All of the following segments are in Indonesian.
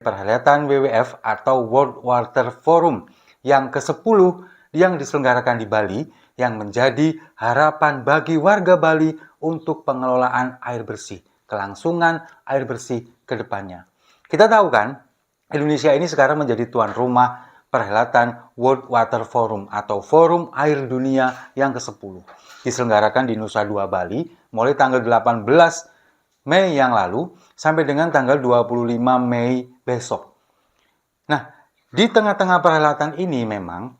Perhelatan WWF atau World Water Forum yang ke-10 yang diselenggarakan di Bali yang menjadi harapan bagi warga Bali untuk pengelolaan air bersih, kelangsungan air bersih ke depannya. Kita tahu kan, Indonesia ini sekarang menjadi tuan rumah perhelatan World Water Forum atau Forum Air Dunia yang ke-10. Diselenggarakan di Nusa Dua, Bali mulai tanggal 18 Mei yang lalu sampai dengan tanggal 25 Mei besok. Nah, di tengah-tengah perhelatan ini memang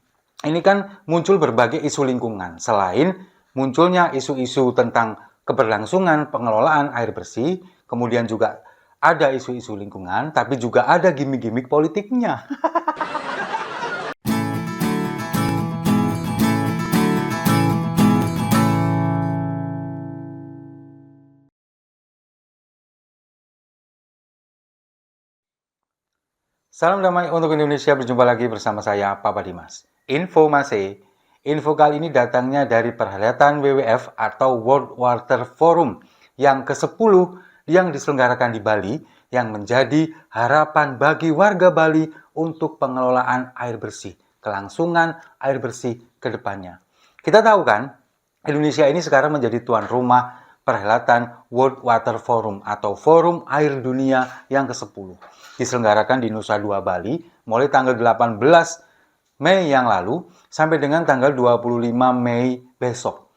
ini kan muncul berbagai isu lingkungan. Selain munculnya isu-isu tentang keberlangsungan pengelolaan air bersih, kemudian juga ada isu-isu lingkungan, tapi juga ada gimmick-gimmick politiknya. Salam damai untuk Indonesia, berjumpa lagi bersama saya, Papa Dimas. Info kali ini datangnya dari perhelatan WWF atau World Water Forum yang ke-10 yang diselenggarakan di Bali yang menjadi harapan bagi warga Bali untuk pengelolaan air bersih, kelangsungan air bersih ke depannya. Kita tahu kan, Indonesia ini sekarang menjadi tuan rumah perhelatan World Water Forum atau Forum Air Dunia yang ke-10. Diselenggarakan di Nusa Dua, Bali mulai tanggal 18 Mei yang lalu sampai dengan tanggal 25 Mei besok.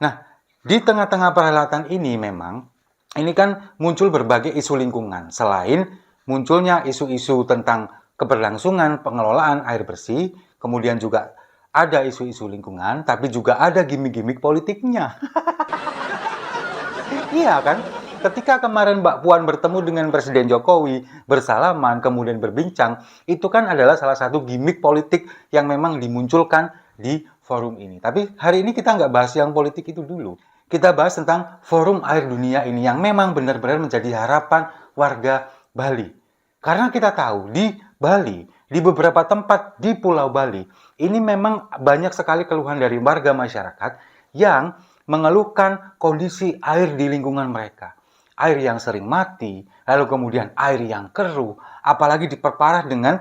Nah, di tengah-tengah perhelatan ini memang ini kan muncul berbagai isu lingkungan. Selain munculnya isu-isu tentang keberlangsungan pengelolaan air bersih, kemudian juga ada isu-isu lingkungan, tapi juga ada gimmick-gimmick politiknya. Iya kan? Ketika kemarin Mbak Puan bertemu dengan Presiden Jokowi, bersalaman, kemudian berbincang, itu kan adalah salah satu gimmick politik yang memang dimunculkan di forum ini. Tapi hari ini kita nggak bahas yang politik itu dulu. Kita bahas tentang Forum Air Dunia ini yang memang benar-benar menjadi harapan warga Bali. Karena kita tahu di Bali, di beberapa tempat di Pulau Bali, ini memang banyak sekali keluhan dari warga masyarakat yang mengeluhkan kondisi air di lingkungan mereka. Air yang sering mati, lalu kemudian air yang keruh, apalagi diperparah dengan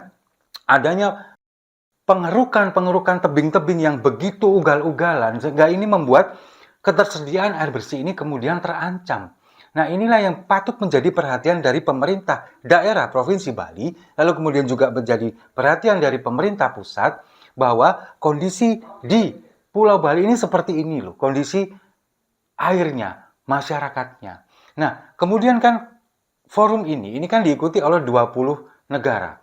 adanya pengerukan tebing-tebing yang begitu ugal-ugalan, sehingga ini membuat ketersediaan air bersih ini kemudian terancam. Nah, inilah yang patut menjadi perhatian dari pemerintah daerah Provinsi Bali, lalu kemudian juga menjadi perhatian dari pemerintah pusat, bahwa kondisi di Pulau Bali ini seperti ini loh, kondisi airnya, masyarakatnya. Nah, kemudian kan forum ini kan diikuti oleh 20 negara.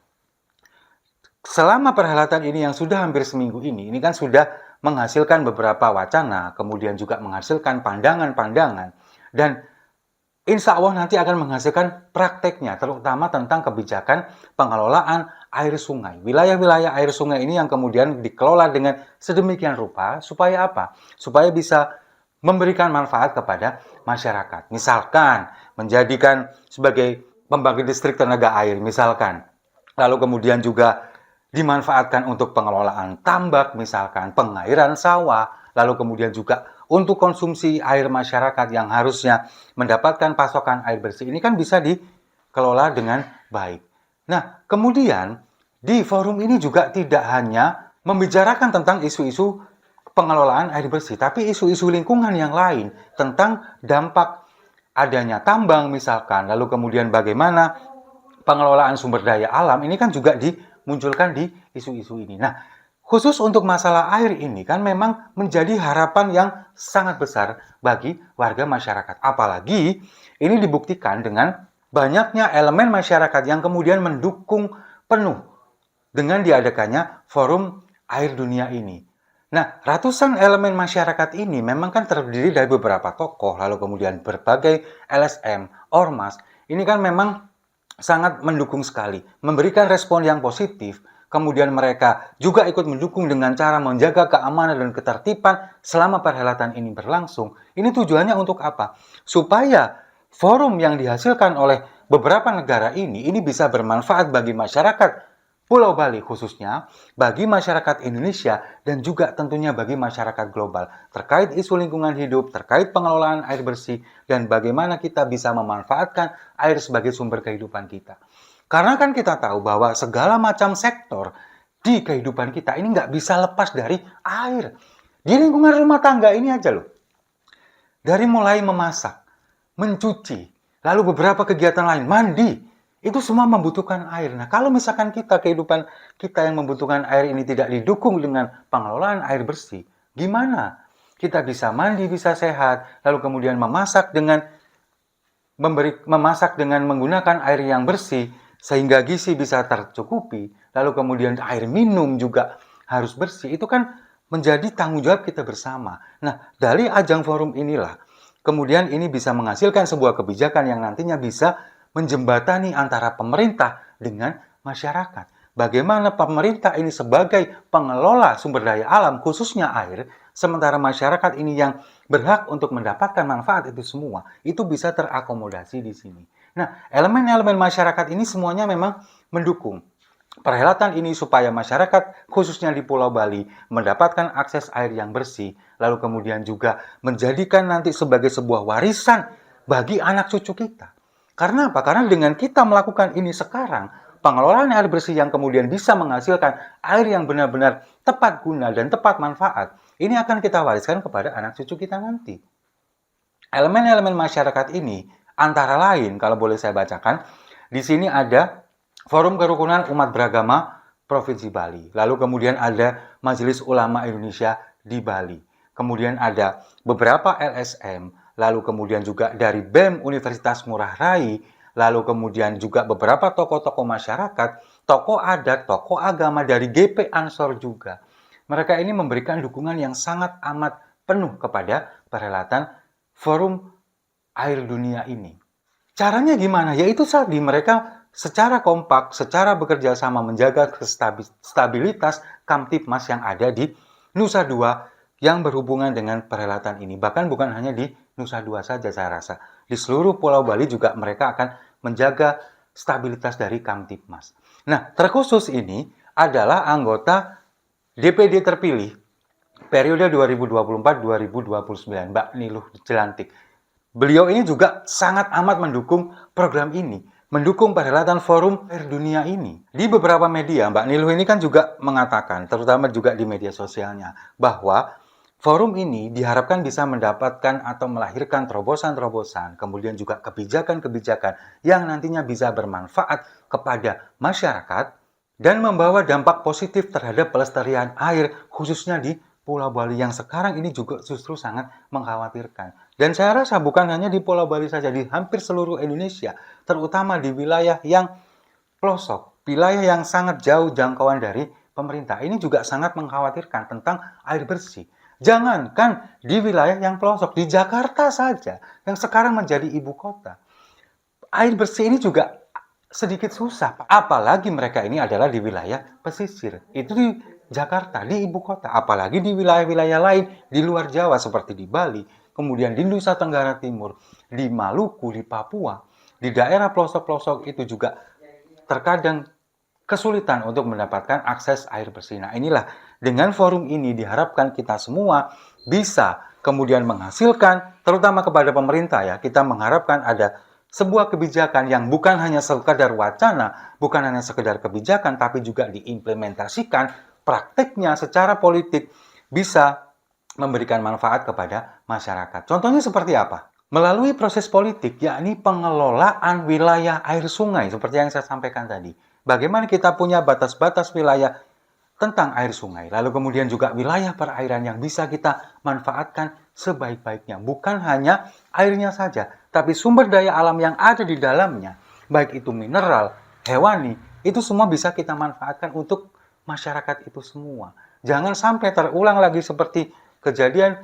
Selama perhelatan ini yang sudah hampir seminggu ini kan sudah menghasilkan beberapa wacana, kemudian juga menghasilkan pandangan-pandangan, dan insya Allah nanti akan menghasilkan prakteknya, terutama tentang kebijakan pengelolaan air sungai. Wilayah-wilayah air sungai ini yang kemudian dikelola dengan sedemikian rupa, supaya apa? Supaya bisa memberikan manfaat kepada masyarakat. Misalkan menjadikan sebagai pembangkit listrik tenaga air, misalkan. Lalu kemudian juga dimanfaatkan untuk pengelolaan tambak, misalkan pengairan sawah, lalu kemudian juga untuk konsumsi air masyarakat yang harusnya mendapatkan pasokan air bersih. Ini kan bisa dikelola dengan baik. Nah, kemudian di forum ini juga tidak hanya membicarakan tentang isu-isu pengelolaan air bersih, tapi isu-isu lingkungan yang lain tentang dampak adanya tambang misalkan, lalu kemudian bagaimana pengelolaan sumber daya alam, ini kan juga dimunculkan di isu-isu ini. Nah, khusus untuk masalah air ini kan memang menjadi harapan yang sangat besar bagi warga masyarakat. Apalagi ini dibuktikan dengan banyaknya elemen masyarakat yang kemudian mendukung penuh dengan diadakannya Forum Air Dunia ini. Nah, ratusan elemen masyarakat ini memang kan terdiri dari beberapa tokoh, lalu kemudian berbagai LSM, ormas. Ini kan memang sangat mendukung sekali, memberikan respon yang positif. Kemudian mereka juga ikut mendukung dengan cara menjaga keamanan dan ketertiban selama perhelatan ini berlangsung. Ini tujuannya untuk apa? Supaya forum yang dihasilkan oleh beberapa negara ini bisa bermanfaat bagi masyarakat Pulau Bali khususnya, bagi masyarakat Indonesia, dan juga tentunya bagi masyarakat global terkait isu lingkungan hidup, terkait pengelolaan air bersih, dan bagaimana kita bisa memanfaatkan air sebagai sumber kehidupan kita. Karena kan kita tahu bahwa segala macam sektor di kehidupan kita ini nggak bisa lepas dari air. Di lingkungan rumah tangga ini aja loh. Dari mulai memasak, mencuci, lalu beberapa kegiatan lain, mandi, itu semua membutuhkan air. Nah, kalau misalkan kehidupan kita yang membutuhkan air ini tidak didukung dengan pengelolaan air bersih, gimana? Kita bisa mandi, bisa sehat, lalu kemudian memasak dengan menggunakan air yang bersih, sehingga gizi bisa tercukupi, lalu kemudian air minum juga harus bersih. Itu kan menjadi tanggung jawab kita bersama. Nah, dari ajang forum inilah, kemudian ini bisa menghasilkan sebuah kebijakan yang nantinya bisa menjembatani antara pemerintah dengan masyarakat. Bagaimana pemerintah ini sebagai pengelola sumber daya alam, khususnya air, sementara masyarakat ini yang berhak untuk mendapatkan manfaat itu semua, itu bisa terakomodasi di sini. Nah, elemen-elemen masyarakat ini semuanya memang mendukung perhelatan ini supaya masyarakat, khususnya di Pulau Bali, mendapatkan akses air yang bersih, lalu kemudian juga menjadikan nanti sebagai sebuah warisan bagi anak cucu kita. Karena apa? Karena dengan kita melakukan ini sekarang, pengelolaan air bersih yang kemudian bisa menghasilkan air yang benar-benar tepat guna dan tepat manfaat, ini akan kita wariskan kepada anak cucu kita nanti. Elemen-elemen masyarakat ini antara lain, kalau boleh saya bacakan, di sini ada Forum Kerukunan Umat Beragama Provinsi Bali. Lalu kemudian ada Majelis Ulama Indonesia di Bali. Kemudian ada beberapa LSM, lalu kemudian juga dari BEM Universitas Ngurah Rai, lalu kemudian juga beberapa tokoh-tokoh masyarakat, tokoh adat, tokoh agama dari GP Ansor juga. Mereka ini memberikan dukungan yang sangat amat penuh kepada perhelatan Forum Air Dunia ini. Caranya gimana? Yaitu tadi mereka secara kompak, secara bekerja sama menjaga stabilitas Kamtipmas yang ada di Nusa Dua yang berhubungan dengan perhelatan ini. Bahkan bukan hanya di Nusa Dua saja saya rasa. Di seluruh Pulau Bali juga mereka akan menjaga stabilitas dari Kamtipmas. Nah, terkhusus ini adalah anggota DPD terpilih periode 2024-2029, Mbak Niluh Jelantik. Beliau ini juga sangat amat mendukung program ini, mendukung perhelatan Forum Air Dunia ini. Di beberapa media, Mbak Niluh ini kan juga mengatakan, terutama juga di media sosialnya, bahwa forum ini diharapkan bisa mendapatkan atau melahirkan terobosan-terobosan, kemudian juga kebijakan-kebijakan yang nantinya bisa bermanfaat kepada masyarakat dan membawa dampak positif terhadap pelestarian air, khususnya di Pulau Bali yang sekarang ini juga justru sangat mengkhawatirkan. Dan saya rasa bukan hanya di Pulau Bali saja, di hampir seluruh Indonesia, terutama di wilayah yang pelosok, wilayah yang sangat jauh jangkauan dari pemerintah. Ini juga sangat mengkhawatirkan tentang air bersih. Jangankan di wilayah yang pelosok, di Jakarta saja, yang sekarang menjadi ibu kota. Air bersih ini juga sedikit susah, apalagi mereka ini adalah di wilayah pesisir. Itu di Jakarta, di ibu kota, apalagi di wilayah-wilayah lain di luar Jawa seperti di Bali, kemudian di Nusa Tenggara Timur, di Maluku, di Papua, di daerah pelosok-pelosok itu juga terkadang kesulitan untuk mendapatkan akses air bersih. Nah, inilah dengan forum ini diharapkan kita semua bisa kemudian menghasilkan, terutama kepada pemerintah ya, kita mengharapkan ada sebuah kebijakan yang bukan hanya sekedar wacana, bukan hanya sekedar kebijakan, tapi juga diimplementasikan prakteknya secara politik bisa memberikan manfaat kepada masyarakat. Contohnya seperti apa? Melalui proses politik, yakni pengelolaan wilayah air sungai, seperti yang saya sampaikan tadi. Bagaimana kita punya batas-batas wilayah tentang air sungai, lalu kemudian juga wilayah perairan yang bisa kita manfaatkan sebaik-baiknya. Bukan hanya airnya saja, tapi sumber daya alam yang ada di dalamnya, baik itu mineral, hewani, itu semua bisa kita manfaatkan untuk masyarakat itu semua. Jangan sampai terulang lagi seperti kejadian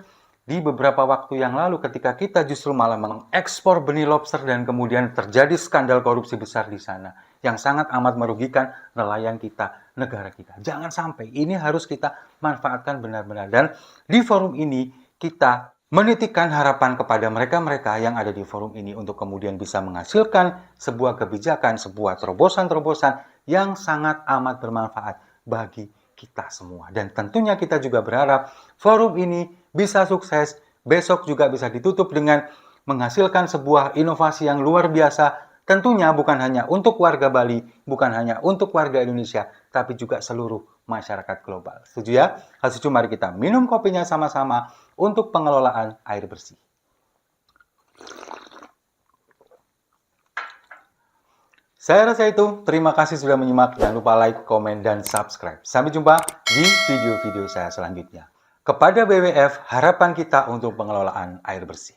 di beberapa waktu yang lalu ketika kita justru malah mengekspor benih lobster dan kemudian terjadi skandal korupsi besar di sana yang sangat amat merugikan nelayan kita, negara kita. Jangan sampai, ini harus kita manfaatkan benar-benar. Dan di forum ini kita menitipkan harapan kepada mereka-mereka yang ada di forum ini untuk kemudian bisa menghasilkan sebuah kebijakan, sebuah terobosan-terobosan yang sangat amat bermanfaat bagi kita semua. Dan tentunya kita juga berharap forum ini bisa sukses, besok juga bisa ditutup dengan menghasilkan sebuah inovasi yang luar biasa Tentunya bukan hanya untuk warga Bali, bukan hanya untuk warga Indonesia, tapi juga seluruh masyarakat global. Setuju ya? Kalau setuju, mari kita minum kopinya sama-sama untuk pengelolaan air bersih. Saya rasa itu. Terima kasih sudah menyimak. Jangan lupa like, komen, dan subscribe. Sampai jumpa di video-video saya selanjutnya. Kepada BWF, harapan kita untuk pengelolaan air bersih.